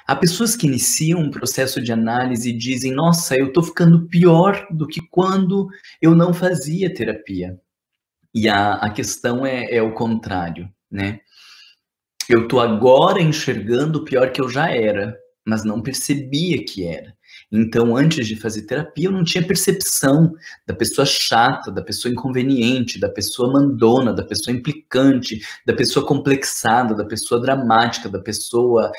Há pessoas que iniciam um processo de análise e dizem, nossa, eu estou ficando pior do que quando eu não fazia terapia. E a questão é o contrário, né? Eu estou agora enxergando o pior que eu já era, mas não percebia que era. Então, antes de fazer terapia, eu não tinha percepção da pessoa chata, da pessoa inconveniente, da pessoa mandona, da pessoa implicante, da pessoa complexada, da pessoa dramática, da pessoa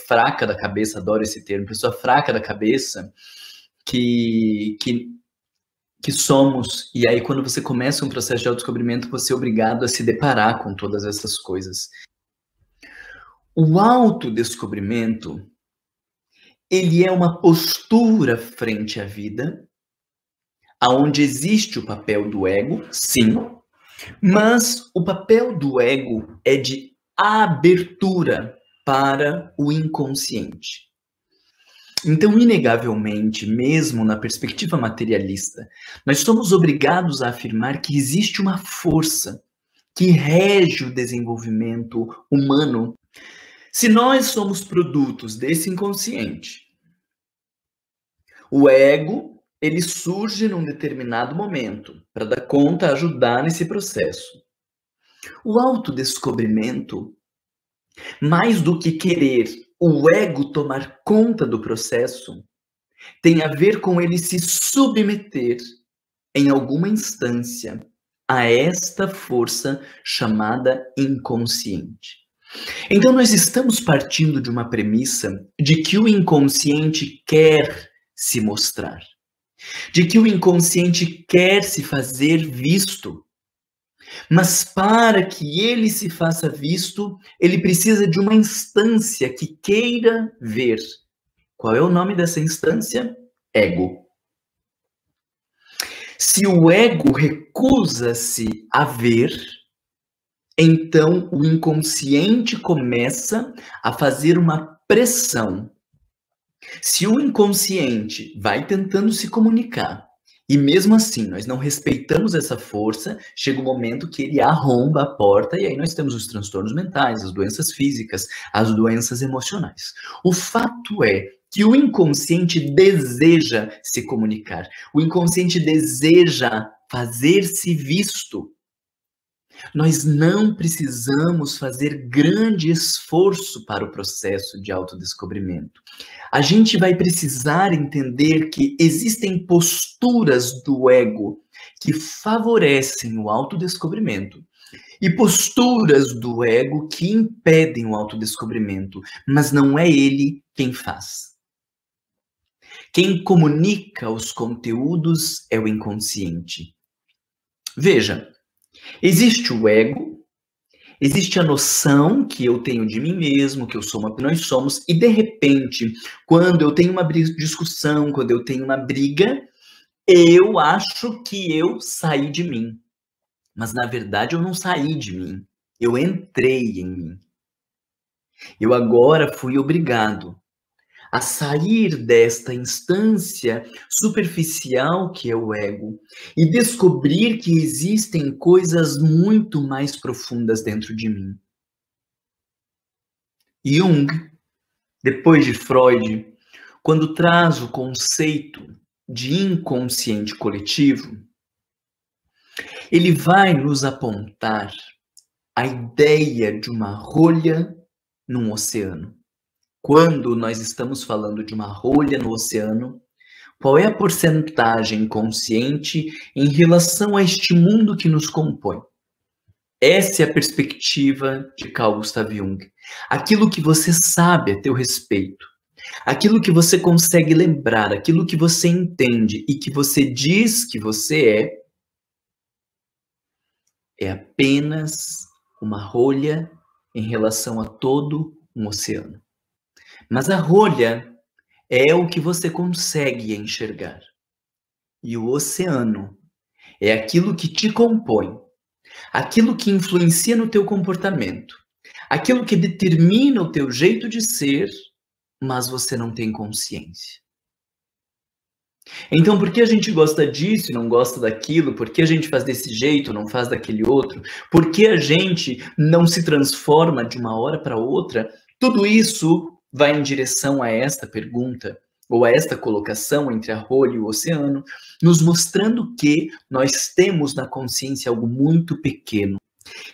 fraca da cabeça, adoro esse termo, pessoa fraca da cabeça, que somos. E aí, quando você começa um processo de autodescobrimento, você é obrigado a se deparar com todas essas coisas. O autodescobrimento, ele é uma postura frente à vida, aonde existe o papel do ego, sim, mas o papel do ego é de abertura para o inconsciente. Então, inegavelmente, mesmo na perspectiva materialista, nós somos obrigados a afirmar que existe uma força que rege o desenvolvimento humano. Se nós somos produtos desse inconsciente, o ego, ele surge num determinado momento para dar conta, ajudar nesse processo. O autodescobrimento, mais do que querer o ego tomar conta do processo, tem a ver com ele se submeter em alguma instância a esta força chamada inconsciente. Então, nós estamos partindo de uma premissa de que o inconsciente quer se mostrar, de que o inconsciente quer se fazer visto, mas para que ele se faça visto, ele precisa de uma instância que queira ver. Qual é o nome dessa instância? Ego. Se o ego recusa-se a ver, então o inconsciente começa a fazer uma pressão. Se o inconsciente vai tentando se comunicar, e mesmo assim nós não respeitamos essa força, chega um momento que ele arromba a porta e aí nós temos os transtornos mentais, as doenças físicas, as doenças emocionais. O fato é que o inconsciente deseja se comunicar, o inconsciente deseja fazer-se visto. Nós não precisamos fazer grande esforço para o processo de autodescobrimento. A gente vai precisar entender que existem posturas do ego que favorecem o autodescobrimento e posturas do ego que impedem o autodescobrimento, mas não é ele quem faz. Quem comunica os conteúdos é o inconsciente. Veja, existe o ego, existe a noção que eu tenho de mim mesmo, que eu sou uma que nós somos, e de repente, quando eu tenho uma discussão, quando eu tenho uma briga, eu acho que eu saí de mim. Mas na verdade eu não saí de mim, eu entrei em mim. Eu agora fui obrigado a sair desta instância superficial que é o ego e descobrir que existem coisas muito mais profundas dentro de mim. Jung, depois de Freud, quando traz o conceito de inconsciente coletivo, ele vai nos apontar a ideia de uma rolha num oceano. Quando nós estamos falando de uma rolha no oceano, qual é a porcentagem consciente em relação a este mundo que nos compõe? Essa é a perspectiva de Carl Gustav Jung. Aquilo que você sabe a teu respeito, aquilo que você consegue lembrar, aquilo que você entende e que você diz que você é apenas uma rolha em relação a todo um oceano. Mas a rolha é o que você consegue enxergar. E o oceano é aquilo que te compõe, aquilo que influencia no teu comportamento, aquilo que determina o teu jeito de ser, mas você não tem consciência. Então, por que a gente gosta disso e não gosta daquilo? Por que a gente faz desse jeito, não faz daquele outro? Por que a gente não se transforma de uma hora para outra? Tudo isso vai em direção a esta pergunta, ou a esta colocação entre a rolha e o oceano, nos mostrando que nós temos na consciência algo muito pequeno.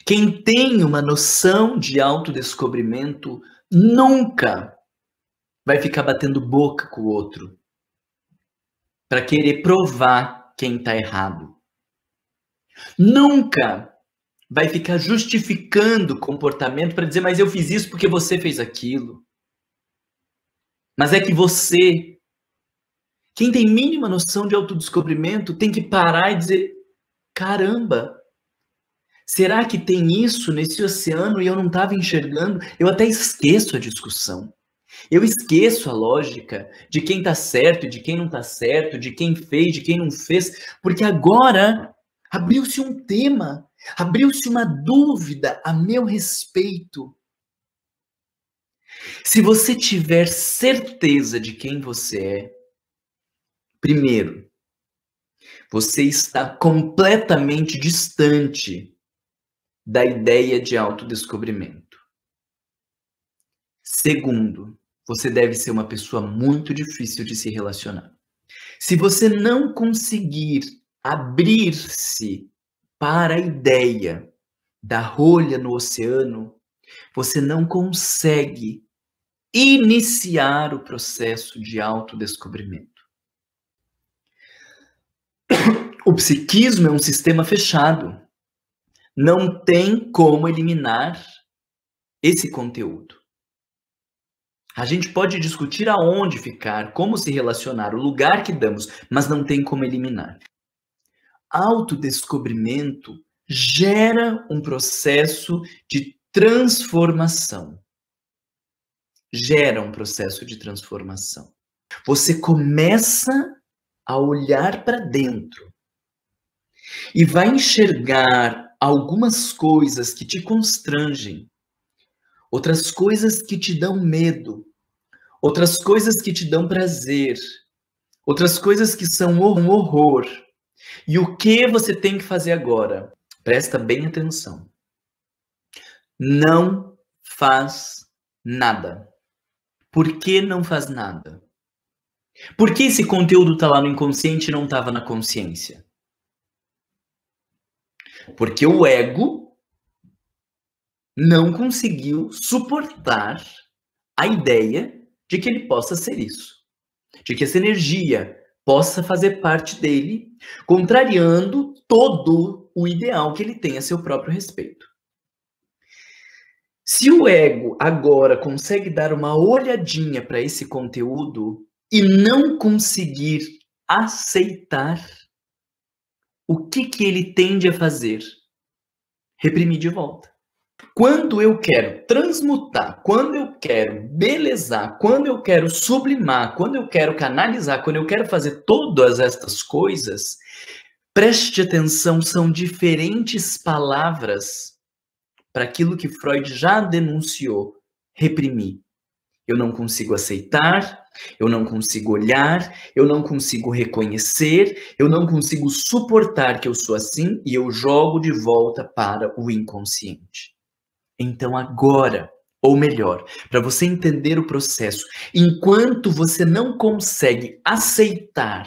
Quem tem uma noção de autodescobrimento nunca vai ficar batendo boca com o outro para querer provar quem está errado. Nunca vai ficar justificando o comportamento para dizer, mas eu fiz isso porque você fez aquilo. Mas é que você, quem tem mínima noção de autodescobrimento, tem que parar e dizer, caramba, será que tem isso nesse oceano e eu não estava enxergando? Eu até esqueço a discussão. Eu esqueço a lógica de quem está certo, de quem não está certo, de quem fez, de quem não fez, porque agora abriu-se um tema, abriu-se uma dúvida a meu respeito. Se você tiver certeza de quem você é, primeiro, você está completamente distante da ideia de autodescobrimento. Segundo, você deve ser uma pessoa muito difícil de se relacionar. Se você não conseguir abrir-se para a ideia da rolha no oceano, você não consegue iniciar o processo de autodescobrimento. O psiquismo é um sistema fechado. Não tem como eliminar esse conteúdo. A gente pode discutir aonde ficar, como se relacionar, o lugar que damos, mas não tem como eliminar. Autodescobrimento gera um processo de transformação. Gera um processo de transformação. Você começa a olhar para dentro e vai enxergar algumas coisas que te constrangem, outras coisas que te dão medo, outras coisas que te dão prazer, outras coisas que são um horror. E o que você tem que fazer agora? Presta bem atenção. Não faz nada. Por que não faz nada? Por que esse conteúdo está lá no inconsciente e não estava na consciência? Porque o ego não conseguiu suportar a ideia de que ele possa ser isso. De que essa energia possa fazer parte dele, contrariando todo o ideal que ele tem a seu próprio respeito. Se o ego agora consegue dar uma olhadinha para esse conteúdo e não conseguir aceitar, o que ele tende a fazer? Reprimir de volta. Quando eu quero transmutar, quando eu quero belezar, quando eu quero sublimar, quando eu quero canalizar, quando eu quero fazer todas estas coisas, preste atenção, são diferentes palavras para aquilo que Freud já denunciou, reprimir. Eu não consigo aceitar, eu não consigo olhar, eu não consigo reconhecer, eu não consigo suportar que eu sou assim e eu jogo de volta para o inconsciente. Então agora, ou melhor, para você entender o processo, enquanto você não consegue aceitar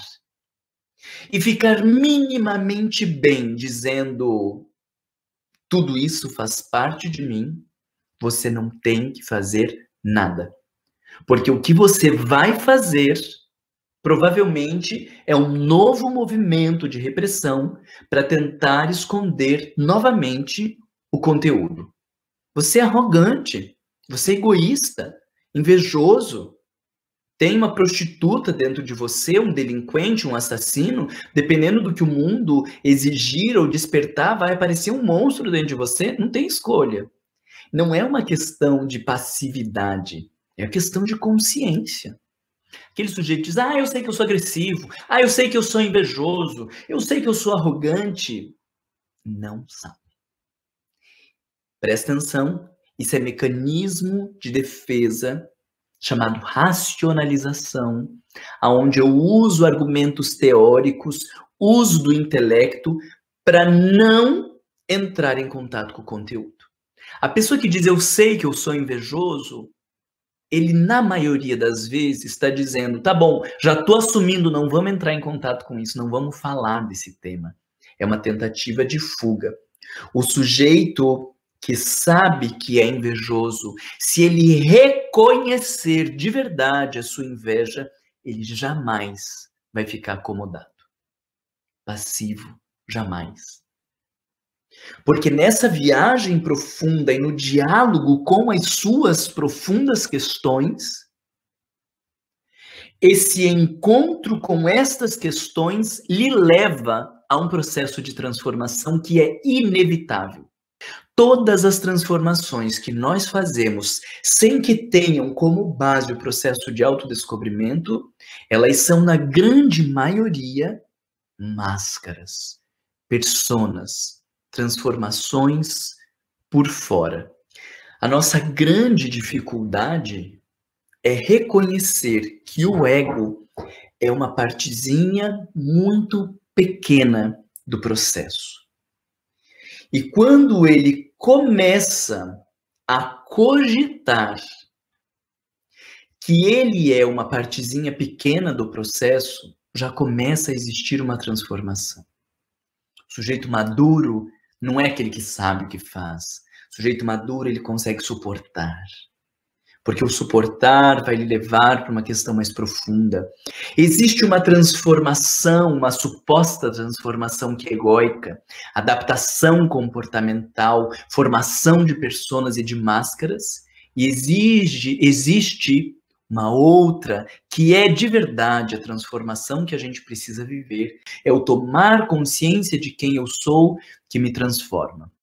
e ficar minimamente bem dizendo tudo isso faz parte de mim, você não tem que fazer nada. Porque o que você vai fazer, provavelmente, é um novo movimento de repressão para tentar esconder novamente o conteúdo. Você é arrogante, você é egoísta, invejoso, tem uma prostituta dentro de você, um delinquente, um assassino, dependendo do que o mundo exigir ou despertar, vai aparecer um monstro dentro de você, não tem escolha. Não é uma questão de passividade, é uma questão de consciência. Aquele sujeito diz, eu sei que eu sou agressivo, eu sei que eu sou invejoso, eu sei que eu sou arrogante. Não sabe. Presta atenção, isso é mecanismo de defesa chamado racionalização, aonde eu uso argumentos teóricos, uso do intelecto para não entrar em contato com o conteúdo. A pessoa que diz eu sei que eu sou invejoso, ele, na maioria das vezes, está dizendo, tá bom, já estou assumindo, não vamos entrar em contato com isso, não vamos falar desse tema. É uma tentativa de fuga. O sujeito que sabe que é invejoso, se ele reconhecer de verdade a sua inveja, ele jamais vai ficar acomodado. Passivo, jamais. Porque nessa viagem profunda e no diálogo com as suas profundas questões, esse encontro com estas questões lhe leva a um processo de transformação que é inevitável. Todas as transformações que nós fazemos sem que tenham como base o processo de autodescobrimento, elas são, na grande maioria, máscaras, personas, transformações por fora. A nossa grande dificuldade é reconhecer que o ego é uma partezinha muito pequena do processo. E quando ele começa a cogitar que ele é uma partezinha pequena do processo, já começa a existir uma transformação. O sujeito maduro não é aquele que sabe o que faz. O sujeito maduro, ele consegue suportar. Porque o suportar vai lhe levar para uma questão mais profunda. Existe uma transformação, uma suposta transformação que é egóica, adaptação comportamental, formação de personas e de máscaras, e existe uma outra que é de verdade a transformação que a gente precisa viver, é o tomar consciência de quem eu sou que me transforma.